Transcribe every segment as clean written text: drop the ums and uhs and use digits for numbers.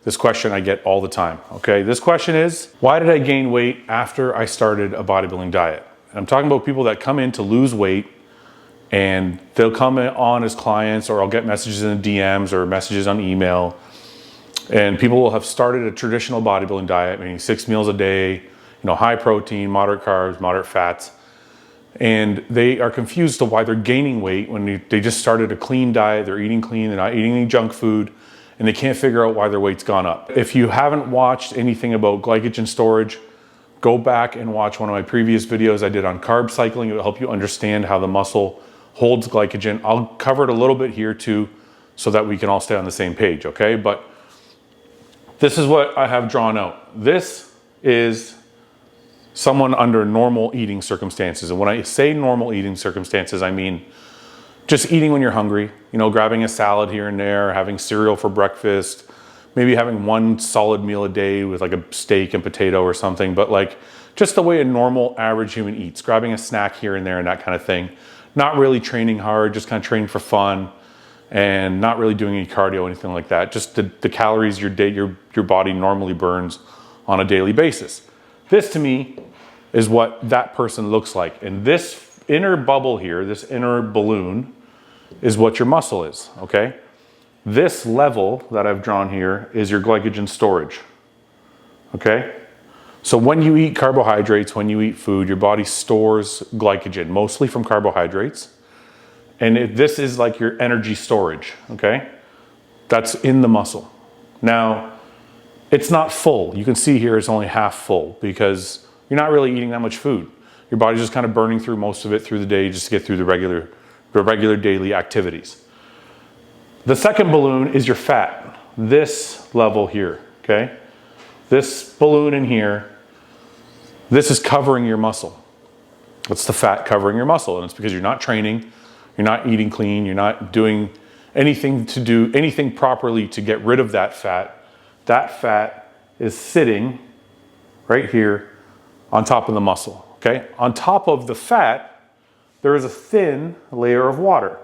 this question I get all the time, okay? This question is, why did I gain weight after I started a bodybuilding diet? And I'm talking about people that come in to lose weight, and they'll come on as clients, or I'll get messages in the DMs or messages on email, and people will have started a traditional bodybuilding diet, meaning 6 meals a day, high protein, moderate carbs, moderate fats, and they are confused to why they're gaining weight when they just started a clean diet, they're eating clean, they're not eating any junk food, and they can't figure out why their weight's gone up. If you haven't watched anything about glycogen storage, go back and watch one of my previous videos I did on carb cycling. It will help you understand how the muscle holds glycogen. I'll cover it a little bit here too, so that we can all stay on the same page, okay? But this is what I have drawn out. This is someone under normal eating circumstances. And when I say normal eating circumstances, I mean just eating when you're hungry, grabbing a salad here and there, having cereal for breakfast, maybe having one solid meal a day with like a steak and potato or something, but like just the way a normal average human eats, grabbing a snack here and there and that kind of thing. Not really training hard, just kind of training for fun, and not really doing any cardio, anything like that. Just the calories your body normally burns on a daily basis. This to me is what that person looks like. And this inner bubble here, this inner balloon, is what your muscle is, okay? This level that I've drawn here is your glycogen storage, okay? So when you eat carbohydrates, when you eat food, your body stores glycogen, mostly from carbohydrates. And this is like your energy storage, okay? That's in the muscle. Now, it's not full. You can see here it's only half full because you're not really eating that much food. Your body's just kind of burning through most of it through the day just to get through the regular daily activities. The second balloon is your fat, this level here, okay? This balloon in here, this is covering your muscle. It's the fat covering your muscle, and it's because you're not training, you're not eating clean, you're not doing anything properly to get rid of that fat. That fat is sitting right here on top of the muscle, okay? On top of the fat, there is a thin layer of water.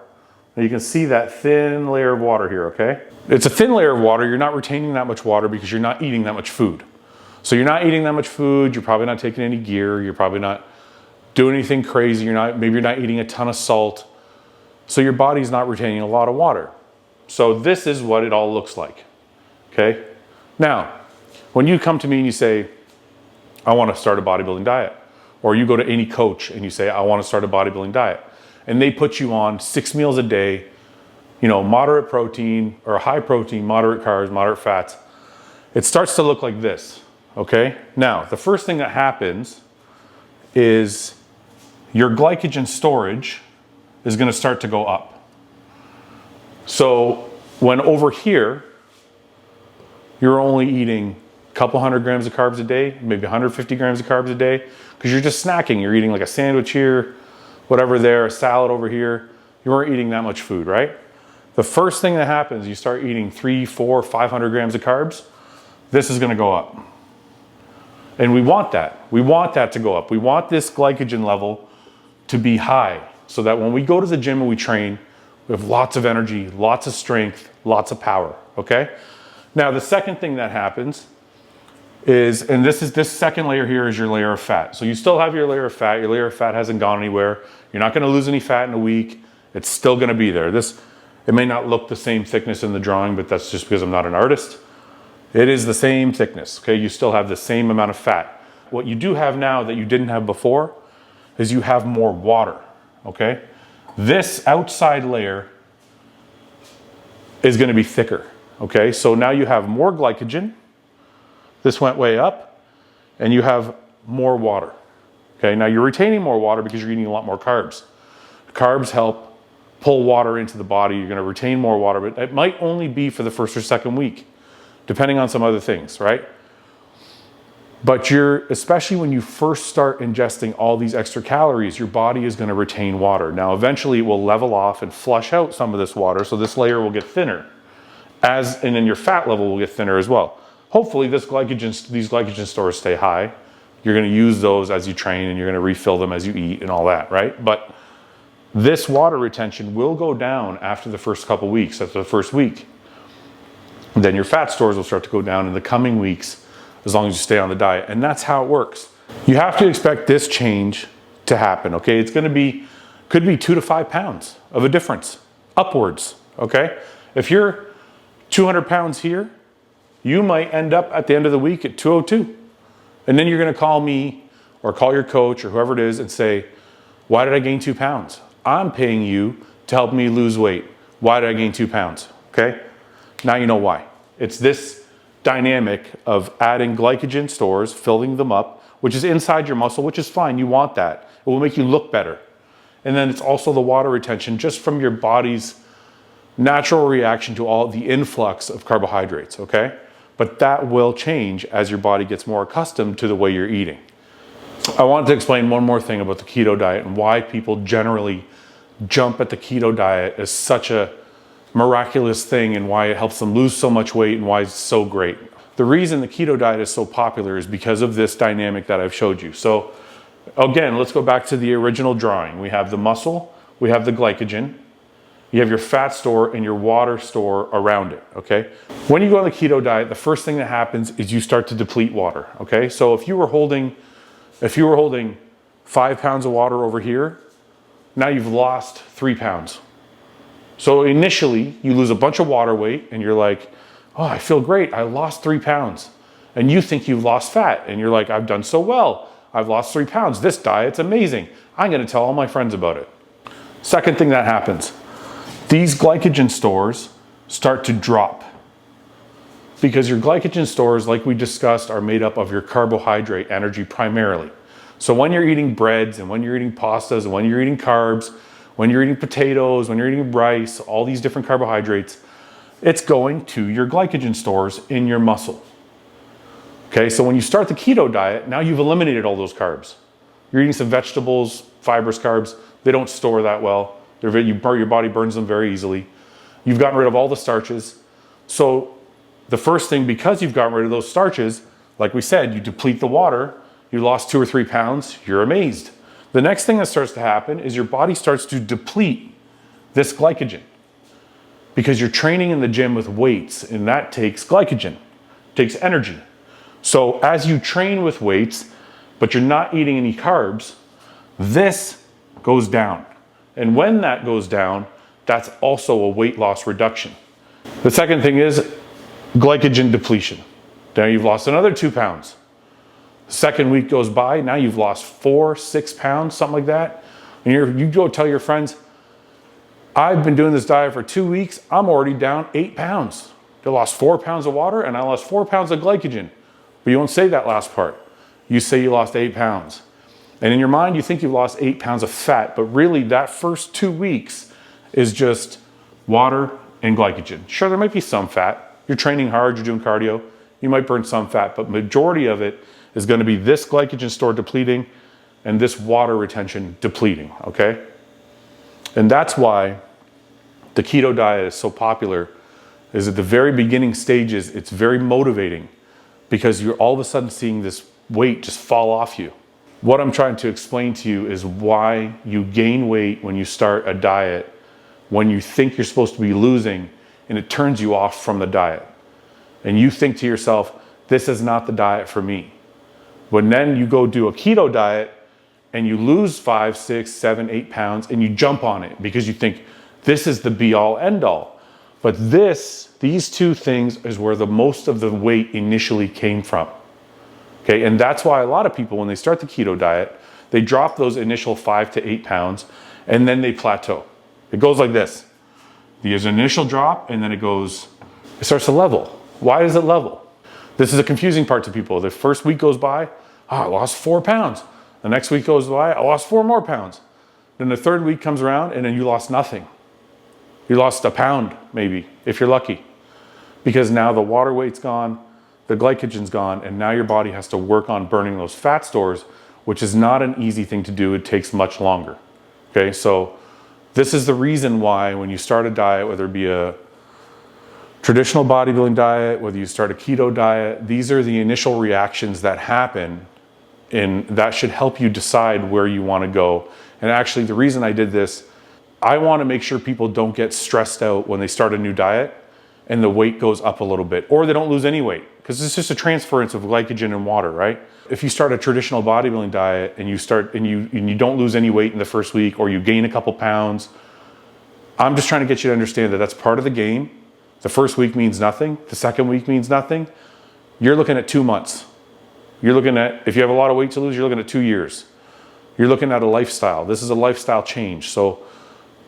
Now you can see that thin layer of water here, okay? It's a thin layer of water. You're not retaining that much water because you're not eating that much food. So you're not eating that much food, you're probably not taking any gear, you're probably not doing anything crazy, maybe you're not eating a ton of salt. So your body's not retaining a lot of water. So this is what it all looks like, okay? Now, when you come to me and you say, I want to start a bodybuilding diet, or you go to any coach and you say, I want to start a bodybuilding diet, and they put you on 6 meals a day, moderate protein or high protein, moderate carbs, moderate fats, it starts to look like this, okay? Now, the first thing that happens is your glycogen storage is going to start to go up. So when over here, you're only eating a couple hundred grams of carbs a day, maybe 150 grams of carbs a day, because you're just snacking. You're eating like a sandwich here, whatever there, a salad over here. You weren't eating that much food, right? The first thing that happens, you start eating 300, 400, 500 grams of carbs, this is going to go up. And we want that. We want that to go up. We want this glycogen level to be high so that when we go to the gym and we train, we have lots of energy, lots of strength, lots of power, okay? Now, the second thing that happens is, and this second layer here is your layer of fat. So you still have your layer of fat. Your layer of fat hasn't gone anywhere. You're not going to lose any fat in a week. It's still going to be there. It may not look the same thickness in the drawing, but that's just because I'm not an artist. It is the same thickness, okay? You still have the same amount of fat. What you do have now that you didn't have before is you have more water, okay? This outside layer is going to be thicker, okay? So now you have more glycogen. This went way up, and you have more water, okay? Now you're retaining more water because you're eating a lot more carbs. Carbs help pull water into the body. You're going to retain more water, but it might only be for the first or second week, depending on some other things, right? But especially when you first start ingesting all these extra calories, your body is going to retain water. Now, eventually it will level off and flush out some of this water, so this layer will get thinner, and then your fat level will get thinner as well. Hopefully these glycogen stores stay high. You're going to use those as you train, and you're going to refill them as you eat and all that, right? But this water retention will go down after the first couple weeks, after the first week. then your fat stores will start to go down in the coming weeks as long as you stay on the diet. And that's how it works. You have to expect this change to happen, okay? It's gonna be, could be 2 to 5 pounds of a difference, upwards, okay? If you're 200 pounds here, you might end up at the end of the week at 202. And then you're gonna call me or call your coach or whoever it is and say, why did I gain 2 pounds? I'm paying you to help me lose weight. Why did I gain 2 pounds, okay? Now you know why. It's this dynamic of adding glycogen stores, filling them up, which is inside your muscle, which is fine, you want that. It will make you look better. And then it's also the water retention just from your body's natural reaction to all the influx of carbohydrates, okay? But that will change as your body gets more accustomed to the way you're eating. I wanted to explain one more thing about the keto diet and why people generally jump at the keto diet as such a miraculous thing and why it helps them lose so much weight and why it's so great. The reason the keto diet is so popular is because of this dynamic that I've showed you. So again, let's go back to the original drawing. We have the muscle, we have the glycogen, you have your fat store and your water store around it, okay? When you go on the keto diet, the first thing that happens is you start to deplete water, okay? So if you were holding 5 pounds of water over here, now you've lost 3 pounds. So initially, you lose a bunch of water weight and you're like, oh, I feel great, I lost 3 pounds. And you think you've lost fat and you're like, I've done so well, I've lost 3 pounds, this diet's amazing. I'm gonna tell all my friends about it. Second thing that happens, these glycogen stores start to drop because your glycogen stores, like we discussed, are made up of your carbohydrate energy primarily. So when you're eating breads and when you're eating pastas and when you're eating carbs, when you're eating potatoes, when you're eating rice, all these different carbohydrates, it's going to your glycogen stores in your muscle. Okay, so when you start the keto diet, now you've eliminated all those carbs. You're eating some vegetables, fibrous carbs, they don't store that well. Your body burns them very easily. You've gotten rid of all the starches. So the first thing, because you've gotten rid of those starches, like we said, you deplete the water, you lost 2 or 3 pounds, you're amazed. The next thing that starts to happen is your body starts to deplete this glycogen because you're training in the gym with weights and that takes glycogen, takes energy. So as you train with weights, but you're not eating any carbs, this goes down. And when that goes down, that's also a weight loss reduction. The second thing is glycogen depletion. Now you've lost another 2 pounds. The second week goes by, now you've lost 4, 6 pounds, something like that. And you go tell your friends, I've been doing this diet for 2 weeks, I'm already down 8 pounds. I lost 4 pounds of water and I lost 4 pounds of glycogen. But you don't say that last part. You say you lost 8 pounds. And in your mind, you think you've lost 8 pounds of fat, but really that first 2 weeks is just water and glycogen. Sure, there might be some fat. You're training hard, you're doing cardio, you might burn some fat, but majority of it is going to be this glycogen store depleting and this water retention depleting, okay? And that's why the keto diet is so popular, is at the very beginning stages, it's very motivating because you're all of a sudden seeing this weight just fall off you. What I'm trying to explain to you is why you gain weight when you start a diet, when you think you're supposed to be losing, and it turns you off from the diet. And you think to yourself, this is not the diet for me. When then you go do a keto diet and you lose 5, 6, 7, 8 pounds and you jump on it because you think this is the be all end all. But these two things is where the most of the weight initially came from. Okay, and that's why a lot of people, when they start the keto diet, they drop those initial 5 to 8 pounds and then they plateau. It goes like this. There's an initial drop and then it starts to level. Why does it level? This is a confusing part to people. The first week goes by, I lost 4 pounds. The next week goes by, I lost 4 more pounds. Then the third week comes around and then you lost nothing. You lost a pound maybe, if you're lucky. Because now the water weight's gone, the glycogen's gone, and now your body has to work on burning those fat stores, which is not an easy thing to do. It takes much longer. Okay, so this is the reason why when you start a diet, whether it be a traditional bodybuilding diet, whether you start a keto diet, these are the initial reactions that happen, and that should help you decide where you want to go. And actually, the reason I did this, I want to make sure people don't get stressed out when they start a new diet, and the weight goes up a little bit, or they don't lose any weight, because it's just a transference of glycogen and water, right? If you start a traditional bodybuilding diet and you don't lose any weight in the first week, or you gain a couple pounds, I'm just trying to get you to understand that that's part of the game. The first week means nothing. The second week means nothing. You're looking at 2 months. You're looking at, if you have a lot of weight to lose, you're looking at 2 years. You're looking at a lifestyle. This is a lifestyle change. So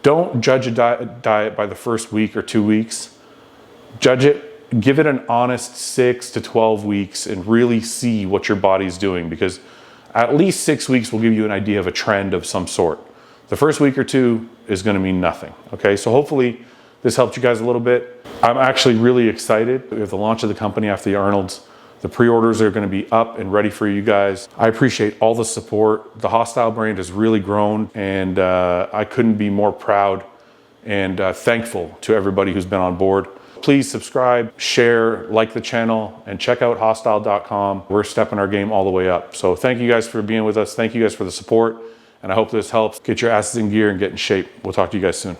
don't judge a diet by the first week or 2 weeks. Judge it, give it an honest 6 to 12 weeks and really see what your body's doing, because at least 6 weeks will give you an idea of a trend of some sort. The first week or two is going to mean nothing. Okay, so hopefully this helped you guys a little bit. I'm actually really excited. We have the launch of the company after the Arnold's. The pre-orders are going to be up and ready for you guys. I appreciate all the support. The Hostile brand has really grown, and I couldn't be more proud and thankful to everybody who's been on board. Please subscribe, share, like the channel, and check out hostile.com. We're stepping our game all the way up. So thank you guys for being with us. Thank you guys for the support. And I hope this helps get your asses in gear and get in shape. We'll talk to you guys soon.